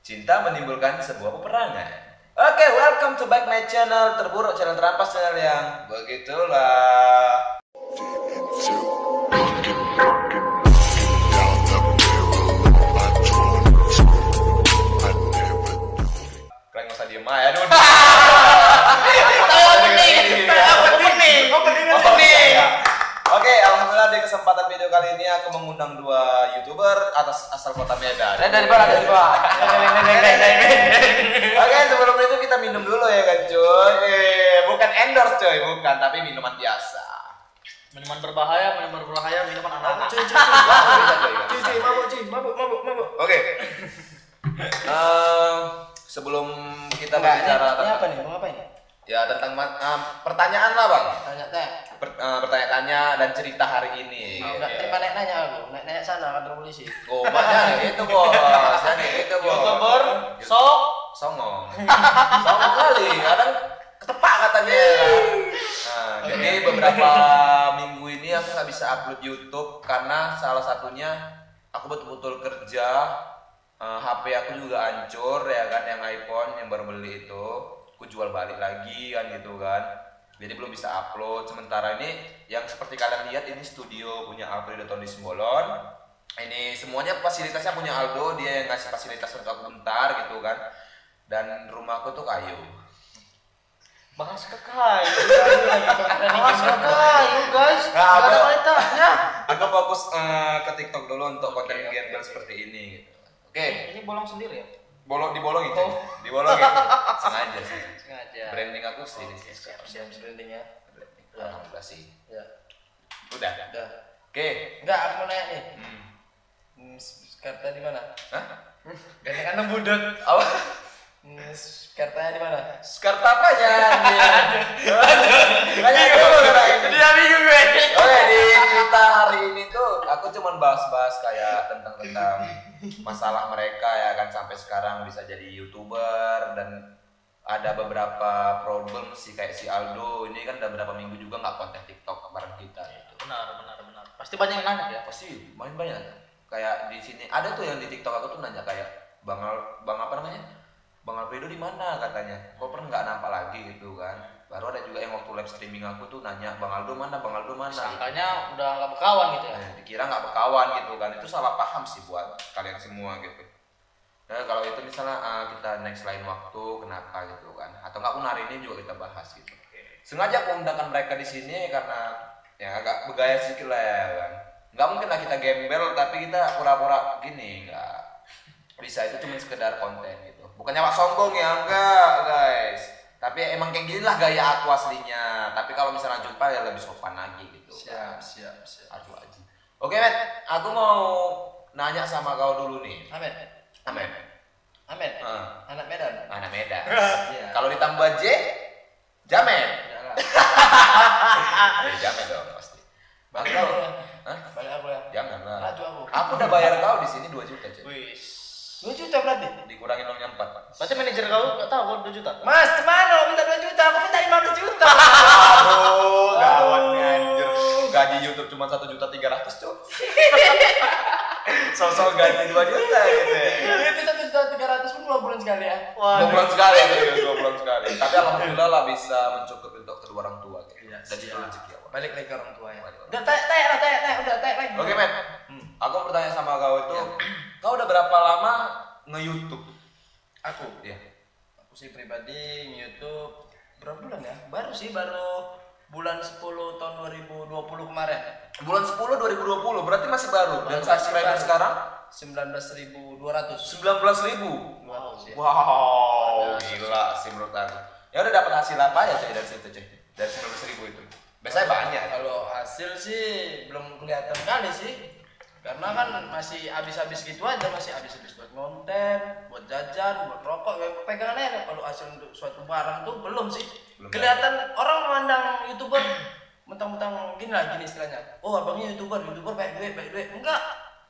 cinta menimbulkan sebuah peperangan. Oke, welcome to back my channel terburuk, channel terampas, channel yang begitulah. Kalian nggak usah diem aja, aduh. Oke, alhamdulillah di kesempatan video kali ini aku mengundang dua YouTuber asal kota Medan. Dari mana? Oke, sebelum itu kita minum dulu ya kan cuy. Bukan endorse cuy, bukan, tapi minuman biasa. Minuman berbahaya, minuman anak-anak. Mabuk. Oke. Sebelum kita berbicara ini apa nih? Mau apa ini? Ya tentang pertanyaan lah bang. Pertanyaan dan cerita hari ini. Enggak terima nanya aku, nanya sana kantor polisi. Oh, banyak itu bos, itu bos. YouTuber, songong kali, kadang ketepak katanya. Nah, jadi beberapa minggu ini aku nggak bisa upload YouTube karena salah satunya aku betul-betul kerja, HP aku juga hancur ya kan, yang iPhone yang baru beli itu. Aku jual balik lagi kan gitu kan, jadi belum bisa upload. Sementara ini yang seperti kalian lihat ini studio punya Alfredo Tony Simbolon, ini semuanya fasilitasnya punya Aldo, dia yang ngasih fasilitas untuk aku bentar gitu kan. Dan rumahku tuh kayu. Bahas ke kayu guys, nggak ada kualitasnya. Aku fokus ke TikTok dulu untuk konten gembel seperti ini gitu. Oke. Ini bolong sendiri ya? Dibolongin sengaja sih. Branding aku sih. Siap brandingnya. Alhamdulillah sih. Ya. Udah. Oke. Enggak, aku mau nanya nih. Karta di mana? Hah? Gantengan budut. Apa? Kartanya di mana? Skarta apanya? Banyak dulu ini. Dia bingung gue. Oke, di cerita hari ini tuh aku cuman bahas-bahas kayak tentang masalah mereka ya kan, sampai sekarang bisa jadi YouTuber, dan ada beberapa problem sih kayak si Aldo ini kan udah berapa minggu juga nggak konten TikTok bareng kita gitu. Benar. Pasti banyak yang nanya ya? Pasti main banyak. Kayak di sini ada tuh yang di TikTok aku tuh nanya kayak Bang apa namanya? Bang Alfredo di mana katanya? Kok pernah nggak nampak lagi gitu kan? Baru ada juga yang waktu live streaming aku tuh nanya Bang Aldo mana? Sangkanya udah nggak berkawan gitu ya? Dikira nggak berkawan gitu kan? Itu salah paham sih buat kalian semua gitu. Nah kalau itu misalnya kita next lain waktu kenapa gitu kan? Atau nggak pun hari ini juga kita bahas gitu. Sengaja aku undangkan mereka di sini karena ya agak bergaya sedikit lah ya kan. Nggak mungkin lah kita gembel tapi kita pura-pura gini, nggak bisa. Itu cuma sekedar konten gitu. Bukannya Pak sombong ya, enggak guys. Tapi emang kayak gini lah gaya aku aslinya. Tapi kalau misalnya jumpa ya lebih sopan lagi gitu. Siap. Aduh aja. Oke men, aku mau nanya sama kau dulu nih. Amin. Anak Medan. Iya. Kalau ditambah J, Jamet. Jamet dong pasti. Bang kau, Balik aku ya. jangan lah. Laju aku. Aku udah bayar kau di sini 2 juta cuy. Wis. 2 juta berarti? Dikurangin uangnya 4. Berarti manajer kau nggak tahu kau 2 juta? Mas, mana minta 2 juta? Aku minta 15 juta. Aduh, gawat nih anjir. Gaji YouTube cuma 1.300.000 cuy. Sosok gaji 2 juta gitu ya. Itu 1.300.000 pun 2 bulan sekali ya. 2 bulan sekali tuh, 2 bulan sekali. Tapi alhamdulillah lah bisa mencukupi untuk kedua orang tua gitu. Iya, Dan itu siap. rezeki Allah. Balik lagi ke orang tua ya. Balik. Udah teh lagi. Oke men, aku bertanya sama kau itu, kau udah berapa lama nge-YouTube? Aku Iya. sih pribadi YouTube berapa bulan ya? Baru bulan 10 tahun 2020 kemarin. Bulan 10 2020, berarti masih baru. Dan subscriber sekarang 19.200. 19.000. Wow, sih. Wow, gila sih menurut aku. Ya udah dapat hasil apa ya cuy dari situ cuy? Dari 19.000 itu. Biasanya banyak. Kalau hasil sih belum kelihatan kali sih. Karena kan masih habis-habis gitu aja, masih habis-habis buat konten, buat jajan, buat rokok, ya pegangannya kalau hasil untuk suatu barang tuh belum sih. Belum Kelihatan orang memandang YouTuber mentang-mentang gini istilahnya. Oh, abangnya YouTuber baik duit. Enggak.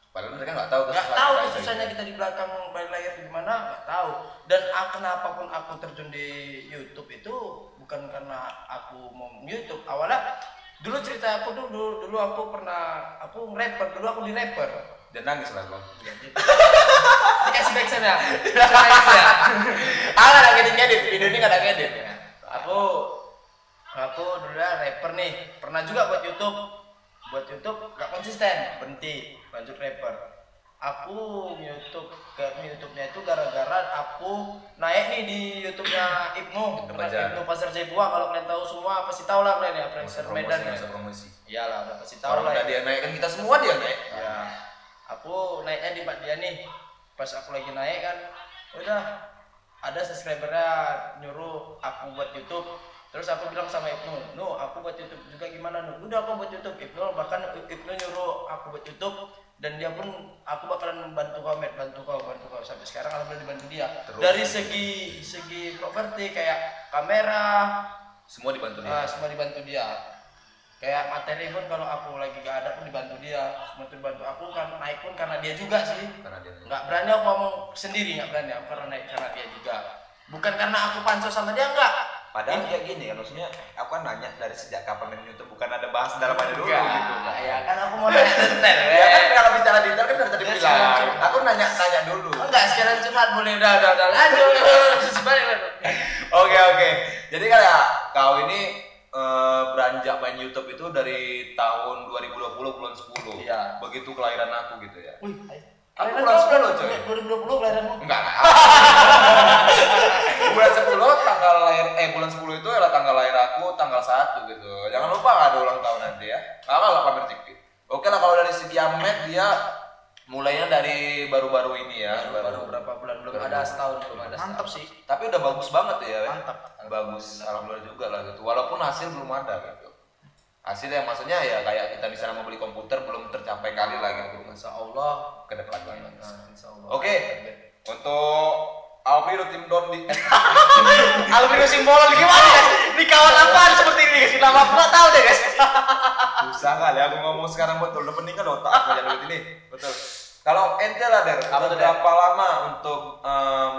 Padahal mereka nggak tahu Nggak tahu susahnya kita di belakang balik layar gimana, nggak tahu. Dan kenapa pun aku terjun di YouTube itu bukan karena aku mau YouTube. Awalnya dulu cerita aku dulu aku pernah aku di rapper. Dan nangis lah bang. dikasih backsound ya. Ya. Nggak ada ngedit, video ini nggak ada ngedit. Aku dulu ya rapper nih, pernah juga buat YouTube gak konsisten, berhenti, lanjut rapper. Aku YouTube-nya itu gara-gara aku naik nih di YouTube-nya Ibnu Pasar Cibua. Kalau kalian tahu semua pasti tahu lah kalian ya, Prankster Medan ya. Iyalah, udah pasti tahu lah. Kalau dia naik kan kita semua dia naik. Ya, aku naiknya di dia nih. Pas aku lagi naik kan, udah ada subscribernya nyuruh aku buat YouTube. Terus aku bilang sama Ibnu, aku buat YouTube juga gimana Nu? Udah aku buat YouTube. Bahkan Ibnu nyuruh aku buat YouTube dan dia pun aku bakalan bantu kau sampai sekarang alhamdulillah dibantu dia. Terus, dari segi properti kayak kamera semua dibantu dia. Semua dibantu dia. Kayak materi pun kalau aku lagi gak ada pun dibantu dia. Semua dibantu aku kan naik pun karena dia juga sih. Nggak berani aku ngomong sendiri, nggak berani aku karena naik karena dia juga. Bukan karena aku pansos sama dia enggak. Padahal kayak gini kan, maksudnya aku kan nanya dari sejak kapan main YouTube, bukan ada bahas dalamannya dulu gitu. Ya kan aku mau nanya detail. Ya kan kalau bicara detail kan dari tadi bilang. Aku nanya dulu. Enggak, sekarang curhat boleh udah lanjut. Oke. Jadi kayak kau ini beranjak main YouTube itu dari tahun 2020 bulan 10. Iya. Begitu kelahiran aku gitu ya. Aku bulan 10 coy. 2020 kelahiranmu? Enggak. Bulan 10 tanggal lahir bulan 10 itu adalah tanggal lahir aku, tanggal 1 gitu. Jangan lupa ada ulang tahun nanti ya. Kalau pamer dikit. Oke lah, kalau dari segi Ahmed dia mulainya dari baru-baru ini ya. Baru berapa bulan, belum ada setahun. Mantap sih. Tapi udah bagus banget ya. Mantap. Bagus, alhamdulillah juga lah gitu. Walaupun hasil belum ada gitu. Hasilnya maksudnya ya kayak kita misalnya mau beli komputer belum tercapai kali lagi gitu. Insya Allah ke depan banget. Insya Allah. Oke. Untuk Alviro tim Dondi. Alviro Simbolon gimana guys? Ini kawan apaan seperti ini guys? Nama aku nggak tahu deh guys. Susah kali aku ngomong sekarang betul. Udah penting kan otak aku aja duit ini. Betul. Kalau ente lah Der, berapa lama untuk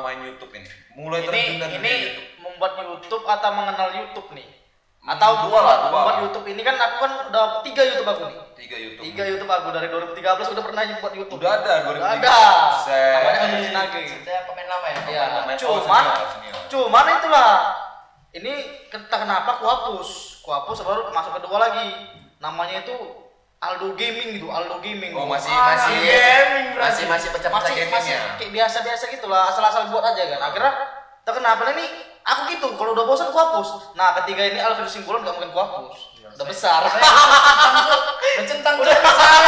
main YouTube ini? Mulai terjun dari YouTube. Membuat YouTube atau mengenal YouTube nih? Atau dua. YouTube ini kan aku kan udah 3 YouTube aku nih. 3 YouTube aku dari 2013 udah pernah buat YouTube. Udah ada 2013. Ada. Namanya kan Sinage. Saya pemain lama ya. Iya. Senior. Cuman itulah. Ini entah kenapa aku hapus baru masuk kedua lagi. Namanya itu Aldo Gaming gitu, Aldo Gaming. Oh, masih gaming. Masih pecah-pecah gamingnya. Kayak biasa-biasa gitulah, asal-asal buat aja kan. Akhirnya entah kenapa nih aku gitu, kalau udah bosan aku hapus. Nah, ketiga ini Alviro Simbolon gak mungkin aku hapus. Udah besar. Centang Udah besar.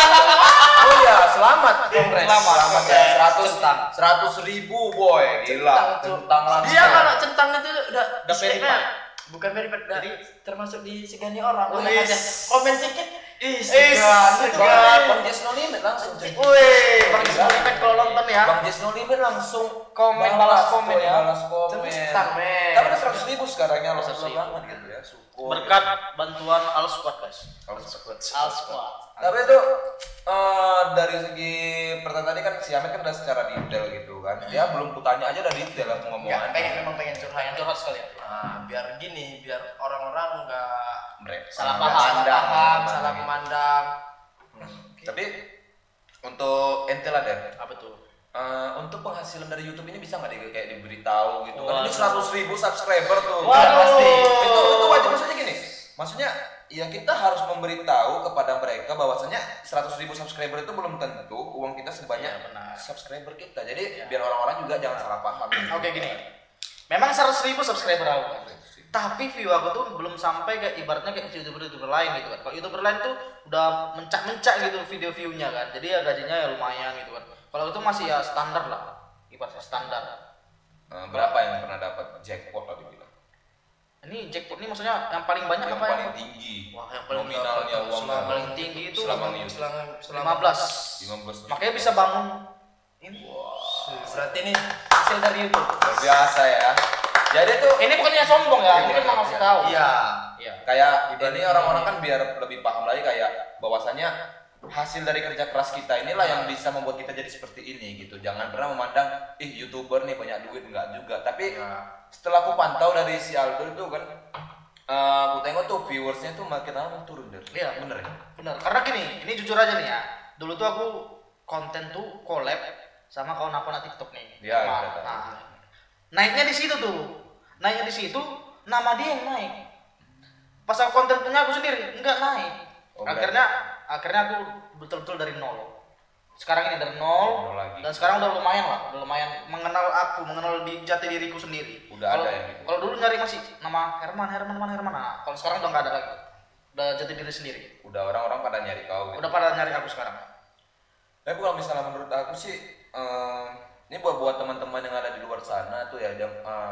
Oh ya, selamat Kongres. Selamat ya. Centang. 100.000 boy. Gila. Centang langsung. Dia kalau centang itu udah verified. Bukan verified, jadi termasuk disegani orang. Komen sedikit. Bang Jess No Limit langsung. Wih, Bang Jess No Limit kalau nonton ya. Bang Jess No Limit langsung balas komen ya. Balas komen. Centang, men. Tapi udah 100.000 sekarangnya loh. Banget gitu ya. Syukur. Berkat bantuan Al Squad guys. Al Squad. Tapi itu dari segi pertanyaan tadi kan si Ahmed kan udah secara detail gitu kan. Dia belum kutanya aja udah detail aku ngomong. Memang pengen curhat sekali. Biar gini, biar orang-orang enggak salah memandang. Tapi untuk ente lah Den. apa tuh? Untuk penghasilan dari YouTube ini bisa nggak kayak diberitahu gitu kan? Ini 100.000 subscriber tuh. Waduh. Pasti. Itu wajib, maksudnya gini. Maksudnya ya kita harus memberitahu kepada mereka bahwasanya 100.000 subscriber itu belum tentu uang kita sebanyak subscriber kita. Jadi biar orang-orang juga jangan salah paham. Oke, gini. Memang 100.000 subscriber aku. Tapi view aku tuh belum sampai kayak ibaratnya kayak YouTuber lain gitu kan. Kalau YouTuber lain tuh udah mencak gitu video-viewnya kan. Jadi ya gajinya ya lumayan gitu kan. Kalau itu masih ya standar lah. Ibaratnya standar. Berapa yang pernah dapat jackpot tadi bilang? Ini jackpot ini maksudnya yang paling banyak yang apa paling ya? tinggi. Wah, yang paling nominalnya uang yang paling tinggi itu selama 15. Makanya bisa bangun ini. Berarti ini hasil dari YouTube. Luar biasa ya. Jadi tuh ini bukannya sombong ya, ini kan mau ngasih tahu. Iya. Kayak ini orang-orang kan biar lebih paham lagi kayak bahwasanya hasil dari kerja keras kita inilah yang bisa membuat kita jadi seperti ini gitu. Jangan pernah memandang YouTuber nih banyak duit, enggak juga. Tapi setelah aku pantau dari si Aldo itu kan aku tengok tuh viewersnya tuh makin lama turun deh. Iya, bener ya? Bener. Karena gini, ini jujur aja nih ya. Dulu tuh aku konten tuh collab sama kawan-kawan TikTok nih. Iya, Sama. iya, iya. Nah, naiknya di situ tuh. Naiknya di situ, nama dia yang naik. Pas aku konten punya aku sendiri enggak naik. Oh, akhirnya aku betul-betul dari nol. Sekarang ini dari Nol nol lagi. dan sekarang udah lumayan mengenal di jati diriku sendiri. Udah ada yang gitu. Kalau dulu nyari masih nama Herman. Nah, kalau sekarang udah nggak ada lagi. Udah jati diri sendiri. Udah orang-orang pada nyari kau gitu. Udah pada nyari aku sekarang. Tapi kalau misalnya menurut aku sih, ini buat teman-teman yang ada di luar sana tuh ya,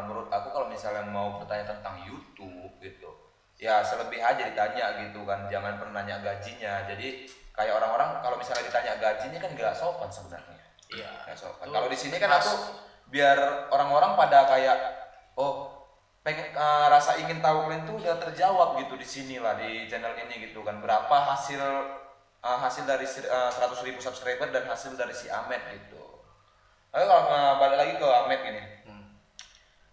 menurut aku kalau misalnya mau bertanya tentang YouTube gitu, ya selebih aja ditanya gitu kan, jangan pernah nanya gajinya. Jadi kayak orang-orang kalau misalnya ditanya gajinya kan nggak sopan sebenarnya. Iya. Nggak sopan. Kalau di sini kan aku biar orang-orang pada kayak, oh pengen rasa ingin tahu kalian tuh udah terjawab gitu di sini lah di channel ini gitu kan, berapa hasil dari 100.000 subscriber dan hasil dari si Ahmed gitu. Lalu kalau balik lagi ke Ahmed ini,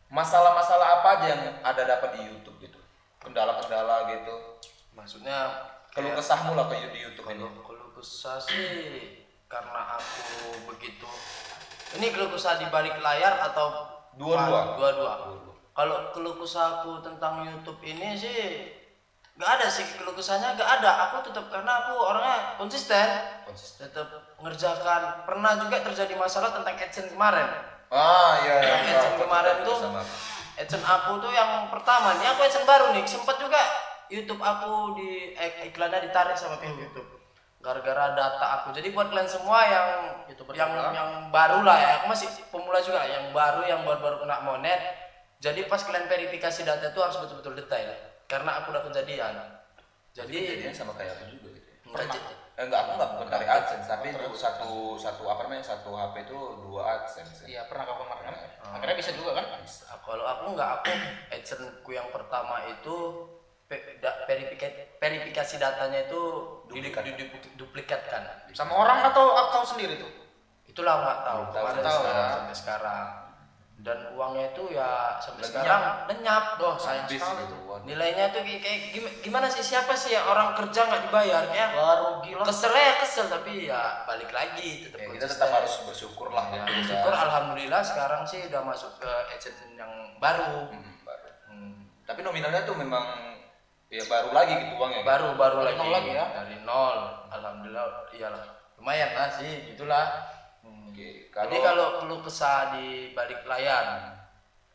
masalah-masalah apa aja yang ada dapat di YouTube gitu, kendala-kendala gitu, Maksudnya keluh kesahmu lah di YouTube ini. Keluh kesah sih karena aku begitu. Ini keluh kesah di balik layar atau dua-dua. Kalau keluh kesah aku tentang YouTube ini sih nggak ada sih, keluh kesahnya nggak ada. Aku tetap, karena aku orangnya konsisten. Tetap ngerjakan. Pernah juga terjadi masalah tentang AdSense kemarin. Iya. AdSense kemarin tuh, AdSense aku tuh yang pertama nih, aku AdSense baru nih, sempat juga YouTube aku di iklannya ditarik sama pihak YouTube gara-gara data aku. Jadi buat kalian semua yang yang baru lah ya, aku masih pemula juga, yang baru kena monet. Jadi pas kalian verifikasi data itu harus betul-betul detail, karena aku udah kejadian. Jadi sama kayak aku juga gitu. enggak, Aku bukan tarik AdSense, tapi itu satu HP itu 2 AdSense. Iya, pernah aku kemarin kan. Akhirnya bisa juga kan? Kalau aku enggak, aku AdSense ku yang pertama itu verifikasi datanya itu duplikatkan Sama orang atau kau sendiri tuh? itulah nggak tahu Tahu sampai sekarang, dan uangnya itu ya sampai sekarang lenyap. Sayang Habis sekali gitu, tuh. waduh. Nilainya tuh kayak gimana sih, siapa sih ya orang kerja nggak dibayar ya, Baru gila. kesel tapi ya balik lagi tetap Ya, kita konsisten. tetap harus bersyukur lah ya. Bersyukur, alhamdulillah sekarang sih udah masuk ke AdSense yang baru. Baru. Tapi nominalnya tuh memang ya baru lagi gitu uangnya. baru Dari lagi nol lagi ya? dari nol, alhamdulillah. Iyalah, lumayan lah sih, gitulah. Oke, Jadi kalau keluh kesah di balik layar,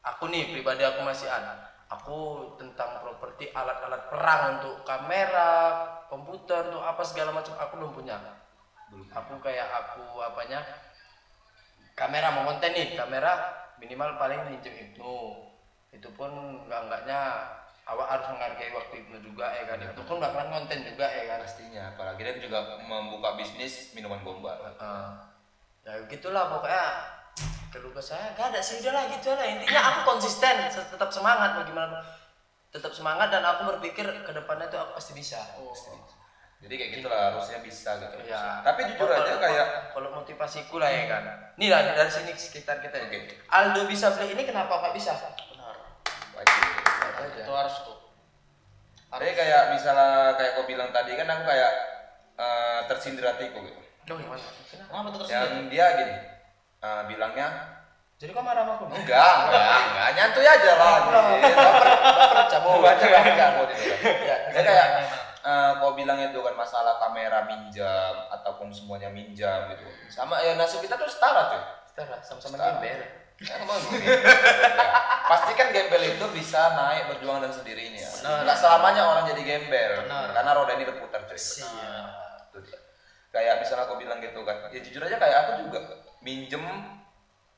aku nih pribadi aku masih ada. Aku tentang properti alat-alat perang untuk kamera, komputer, untuk apa segala macam aku belum punya. Aku kamera mau konten nih, kamera minimal paling minjem Ibnu. Itu pun enggaknya awak harus menghargai waktu Ibnu juga ya kan. Itu pun bakalan konten juga ya kan. pastinya, apalagi dia juga membuka bisnis minuman gombal. Ya gitulah pokoknya. Keluh kesah gak ada sih, udahlah gitu lah. Intinya aku konsisten, tetap semangat, mau gimana tetap semangat, dan aku berpikir ke depannya tuh aku pasti bisa. Jadi kayak gitulah, harusnya bisa gitu. Ya. Tapi jujur aja kayak kalau motivasiku lah ya kan. Nih lah dari sini sekitar kita ya. Oke. Aldo bisa beli ini, kenapa nggak bisa? Benar. wajib. Itu harus tuh. Tapi kayak misalnya kayak kau bilang tadi kan, aku kayak tersindir hatiku gitu. Kenapa tuh Yang tersendiri? dia gini bilangnya, Jadi kok marah sama aku? enggak, nyantuy aja lah. Baper cabut gitu kan. Dia kayak kau bilang itu kan masalah kamera minjam ataupun semuanya minjam gitu. Sama ya, nasib kita tuh setara tuh. Sama-sama Setara. gembel. Pasti kan gembel itu bisa naik berjuang dengan sendirinya. Nggak selamanya orang jadi gembel. Karena roda ini berputar cuy. Itu dia. Kayak misalnya aku bilang gitu kan, ya jujur aja kayak aku juga minjem,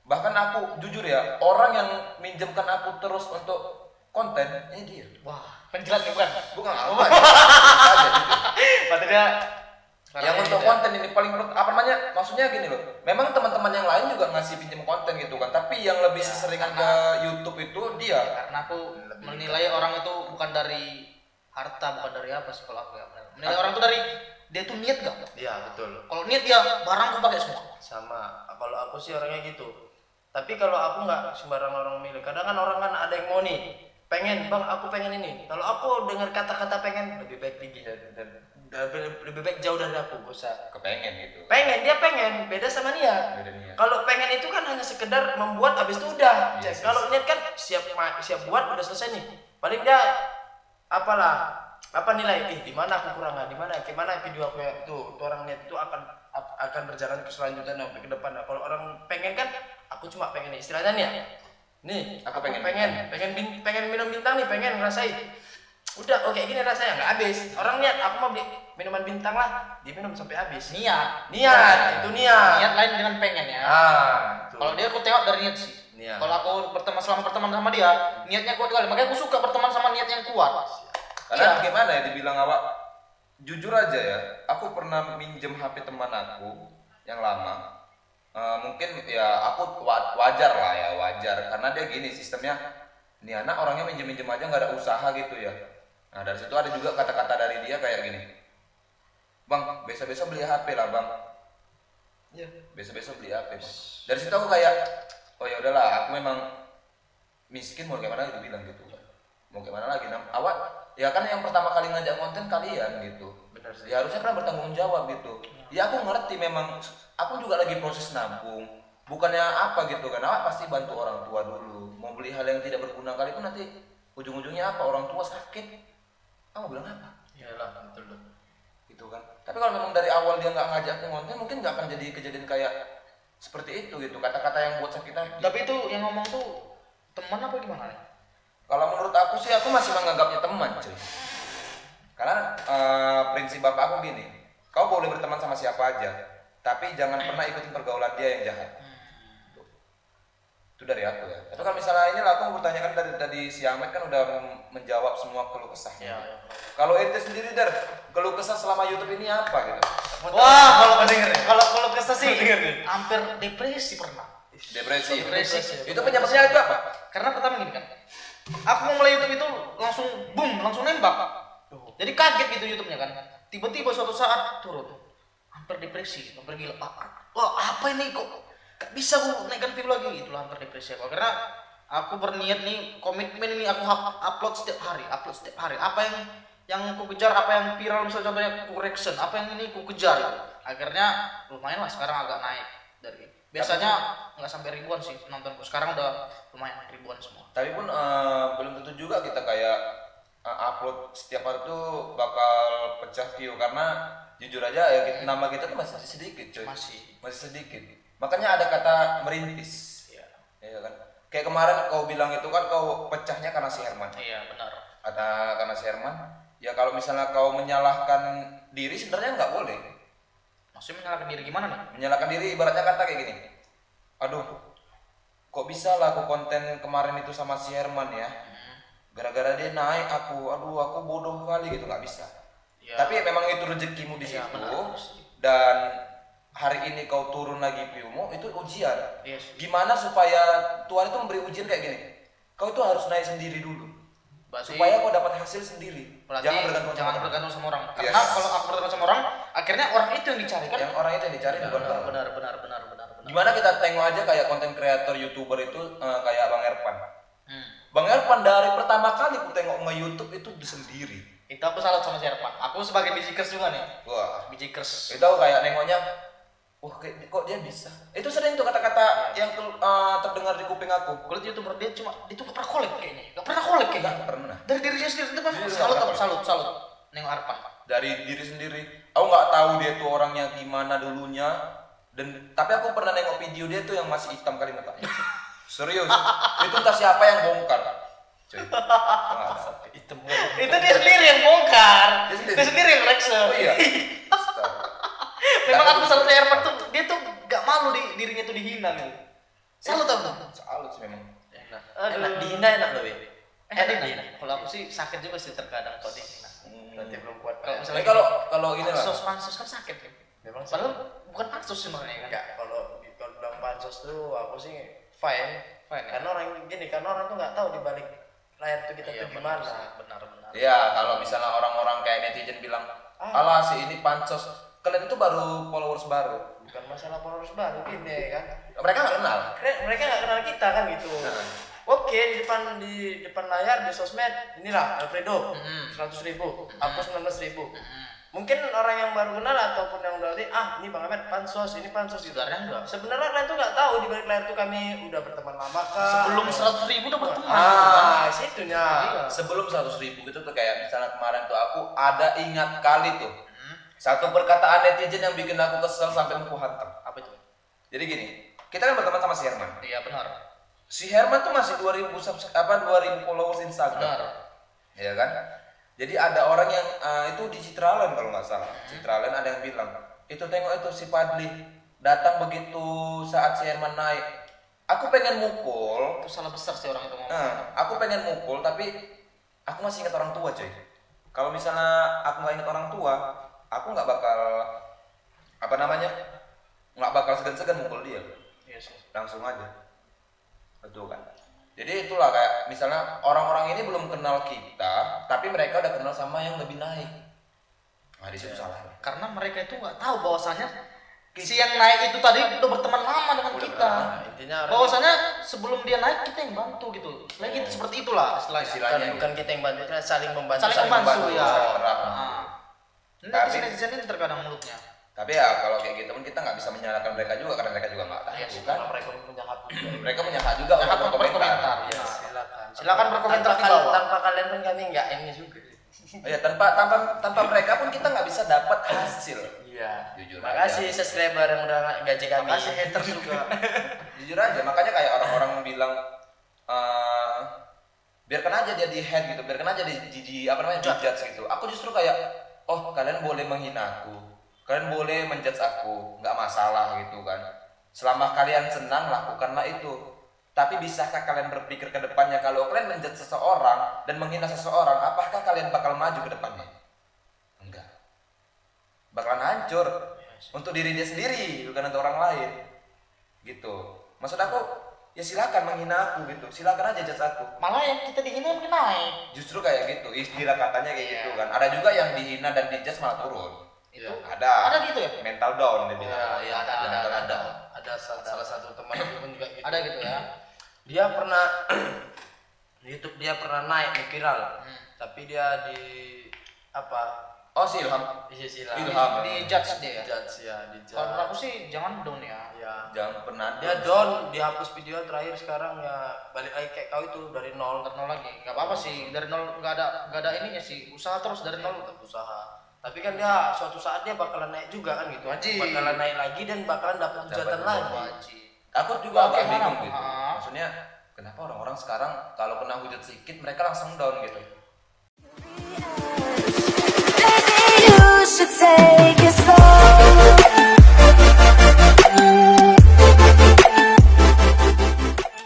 bahkan aku jujur ya, orang yang minjemkan aku terus untuk konten ini dia. Wah, penjilat nih bukan? Bukan apa aja jujur. Berarti dia Yang untuk konten ini paling maksudnya gini loh, memang teman-teman yang lain juga ngasih pinjam konten gitu kan, tapi yang lebih seseringan ke YouTube itu dia. karena aku menilai orang itu bukan dari harta, bukan dari apa sih kalau aku ya. Menilai orang itu dari dia tuh niat gak? Iya betul. Kalau niat dia barangku pakai semua. Sama, kalau aku sih orangnya gitu. Tapi kalau aku nggak sembarang orang milih. Kadang kan orang kan ada yang mau nih, pengen bang aku pengen ini. Kalau aku dengar kata-kata pengen, lebih baik tinggi lebih baik jauh dari aku, gak usah. Kepengen gitu. Dia pengen, beda sama niat. Beda niat. Kalau pengen itu kan hanya sekedar membuat, habis itu udah. Yes, Kalau niat kan siap buat, udah selesai nih. Paling dia apa nilai? Di mana aku kurang, di mana, gimana video aku ya tuh orang niat itu akan berjalan ke selanjutnya sampai ke depan. Nah, kalau orang pengen kan, aku cuma pengen istilahnya nih, aku pengen minum bintang nih, pengen ngerasain. Udah, oke gini rasanya nggak habis. Orang niat, aku mau beli minuman bintang lah, dia minum sampai habis. Niat Itu niat. Niat lain dengan pengen ya. Kalau dia aku tengok dari niat sih. Niat. Kalau aku selama berteman sama dia, niatnya kuat kali. Makanya aku suka berteman sama niat yang kuat. Karena gimana ya dibilang awak, jujur aja ya, aku pernah minjem HP teman aku yang lama. Mungkin ya aku wajar lah ya, karena dia gini sistemnya, ini anak orangnya minjem aja nggak ada usaha gitu ya. Nah dari situ ada juga kata-kata dari dia kayak gini, bang besok beli HP lah bang, ya besok beli HP bang. Dari situ aku kayak, oh ya udahlah, aku memang miskin mau gimana gitu bilang gitu, mau gimana lagi, awak ya kan yang pertama kali ngajak konten kalian gitu. Benar sih. Ya harusnya kan bertanggung jawab gitu. Ya aku ngerti memang, aku juga lagi proses nabung. Bukannya apa gitu kan, awak pasti bantu orang tua dulu. Mau beli hal yang tidak berguna kali itu nanti ujung-ujungnya apa? Orang tua sakit. Kamu bilang apa? Iyalah, betul. Gitu kan. Tapi kalau memang dari awal dia nggak ngajak konten, mungkin nggak akan jadi kejadian kayak seperti itu gitu. Kata-kata yang buat sakit hati. Tapi itu yang ngomong tuh teman apa gimana nih? Kalau menurut aku sih, aku masih menganggapnya teman cuy. Karena prinsip bapak aku gini, kau boleh berteman sama siapa aja, tapi jangan pernah ikutin pergaulan dia yang jahat. Itu dari aku ya. Tapi kalau misalnya inilah aku bertanyakan dari si Ahmed kan udah menjawab semua keluh kesah. Ya. Kalau ente sendiri keluh kesah selama YouTube ini apa gitu? Wah, kalau kesah sih hampir depresi pernah. Depresi. Depresi. Itu penyebabnya itu apa? Karena pertama gini kan, aku mau mulai YouTube itu langsung boom, langsung nembak. Jadi kaget gitu YouTube-nya kan. Tiba-tiba suatu saat turun. Hampir depresi, hampir gila. Wah, apa ini kok gak bisa aku naikkan video lagi? Itulah hampir depresi aku. Karena aku berniat nih, komitmen ini aku upload setiap hari. Apa yang aku kejar, apa yang viral misalnya contohnya correction, apa yang ini aku kejar gitu. Akhirnya lumayan lah sekarang agak naik dari biasanya nggak sampai ribuan sih penontonku, sekarang udah lumayan ribuan semua. Tapi pun belum tentu juga kita kayak upload setiap hari tuh bakal pecah view, karena jujur aja ya nama kita tuh masih sedikit cuy. Masih sedikit. Makanya ada kata merintis. Iya. Ya kan? Kayak kemarin kau bilang itu kan kau pecahnya karena si Herman. Iya benar. Karena si Herman. Ya kalau misalnya kau menyalahkan diri sebenarnya nggak boleh. Maksudnya menyalahkan diri gimana nih? Menyalahkan diri ibaratnya kata kayak gini. Aduh, kok bisa lah aku konten kemarin itu sama si Herman ya? Gara-gara dia naik aku bodoh kali gitu, nggak bisa. Ya. Tapi memang itu rezekimu di situ. Benar. Dan hari ini kau turun lagi viewmu, itu ujian. Yes. Gimana supaya Tuhan itu memberi ujian kayak gini? Kau itu harus naik sendiri dulu. Berarti, supaya kau dapat hasil sendiri. Jangan bergantung sama orang. Karena kalau aku bergantung sama orang, akhirnya orang itu yang dicari kan? Yang orang itu yang dicari bukan kau. Benar. Gimana kita tengok aja kayak konten kreator YouTuber itu kayak Bang Erpan. Bang Erpan dari pertama kali aku tengok nge-YouTube itu sendiri. Itu aku salut sama si Erpan. Aku sebagai bijikers juga nih. Wah, bijikers. Itu aku kayak nengoknya, wah kok dia bisa. Itu sering tuh kata-kata yang terdengar di kuping aku. Kalau YouTuber dia tuh gak pernah collab kayaknya. Gak pernah. Dari diri dia sendiri itu kan salut. Nengok Erpan. Dari diri sendiri. Aku nggak tahu dia tuh orangnya gimana dulunya. Tapi aku pernah nengok video dia tuh yang masih hitam kali mukanya. Serius. Itu entah siapa yang bongkar. Cuy. Itu dia sendiri yang bongkar. Dia sendiri yang rekse. Oh iya. Memang aku salut sama Erpan tuh, dia tuh gak malu dirinya tuh dihina gitu. Salut tau gak? Salut sih memang. Enak dihina enak loh, enak dihina. Kalau aku sih sakit juga sih terkadang kalau dihina. Berarti belum kuat. Kalau ini lah. Pansos kan sakit kan. Memang padahal bukan pansos sebenarnya kan. Enggak, kalau bilang pansos tuh aku sih fine. Karena orang tuh nggak tahu di balik layar tuh kita tuh gimana. Benar. Iya, kalau misalnya orang-orang kayak netizen bilang, alah si ini pansos, kalian itu baru followers baru. Bukan masalah followers baru gini kan. Mereka nggak kenal. Mereka nggak kenal kita kan gitu. Oke, di depan layar di sosmed inilah Alfredo 100.000, aku 19.000. mungkin orang yang baru kenal ataupun yang udah lihat, ini Bang Ahmed pansos, ini pansos gitu. Sebenarnya enggak. Sebenarnya kalian tuh nggak tahu di balik layar tuh kami udah berteman lama kah? Sebelum 100.000 udah berteman. Situnya. Sebelum 100.000 gitu tuh kayak misalnya kemarin tuh aku ada ingat kali tuh satu perkataan netizen yang bikin aku kesel sampai aku hantam. Apa itu? Jadi gini, kita kan berteman sama si Herman. Iya benar. Si Herman tuh masih 2000 followers Instagram. Benar. Ya kan? Jadi ada orang yang itu di Citraland kalau nggak salah. Citraland ada yang bilang, itu tengok itu si Padli datang begitu saat si Herman naik. Aku pengen mukul. Itu salah besar sih orang itu ngomong. Aku pengen mukul tapi aku masih ingat orang tua coy. Kalau misalnya aku nggak ingat orang tua, aku nggak bakal nggak bakal segan-segan mukul dia. Iya sih. Langsung aja. Betul kan? Jadi itulah kayak misalnya orang-orang ini belum kenal kita, tapi mereka udah kenal sama yang lebih naik. Nah di situ salahnya. Karena mereka itu nggak tahu bahwasanya si yang naik itu tadi udah berteman lama dengan kita. Intinya Bahwasanya sebelum dia naik kita yang bantu gitu. Lagi seperti itulah istilahnya. bukan kita yang bantu, kita saling membantu. Saling membantu ya. saling terang. Netizen ini terkadang mulutnya. Tapi ya kalau kayak gitu pun kita nggak bisa menyalahkan mereka juga karena mereka juga nggak tahu Iya, kan. Mereka punya hak juga. Mereka punya hak juga Hak untuk berkomentar. Ya, Nah, silakan. silakan berkomentar Tanpa di bawah. tanpa kalian pun kami nggak ini juga. Ya tanpa mereka pun kita nggak bisa dapat hasil. Iya. Jujur Makasih aja. subscriber yang udah gaji kami. Makasih haters juga. Jujur aja makanya kayak orang-orang bilang biarkan aja dia di head gitu, biarkan aja di judge gitu. Aku justru kayak kalian boleh menghina aku, kalian boleh menjudge aku, nggak masalah gitu kan. Selama kalian senang lakukanlah itu. Tapi bisakah kalian berpikir ke depannya kalau kalian menjudge seseorang dan menghina seseorang, apakah kalian bakal maju ke depannya? Enggak. Bakalan hancur untuk diri dia sendiri, bukan untuk orang lain. Gitu. Maksud aku, ya silakan menghina aku gitu. Silakan aja judge aku. Malah yang kita dihina makin naik. Justru kayak gitu, istilah katanya kayak gitu kan. Ada juga yang dihina dan dijudge malah turun. Itu Ada gitu ya? mental down dia bilang. Iya, ada. Ada salah satu teman aku pun juga gitu. Ada gitu ya. Dia pernah di YouTube dia pernah naik nih viral. Tapi dia di apa? Oh si Ilham. Ilham. Di judge dia. Judge ya, di Kalau menurut judge. aku sih jangan down ya. Ya. Jangan pernah Dia down, dihapus video terakhir sekarang ya balik lagi kayak kau itu dari nol. Dari nol lagi. Enggak apa-apa sih. Dari nol enggak ada ininya sih. Usaha terus dari nol. Tetap usaha. Tapi kan dia suatu saat dia bakalan naik juga kan gitu. Wajib. Bakalan naik lagi dan bakalan dapat hujatan lagi. Wajib. Aku juga agak Bagaimana? bingung gitu. Maksudnya kenapa orang-orang sekarang kalau kena hujat sedikit mereka langsung down gitu. Maybe you should take it slow.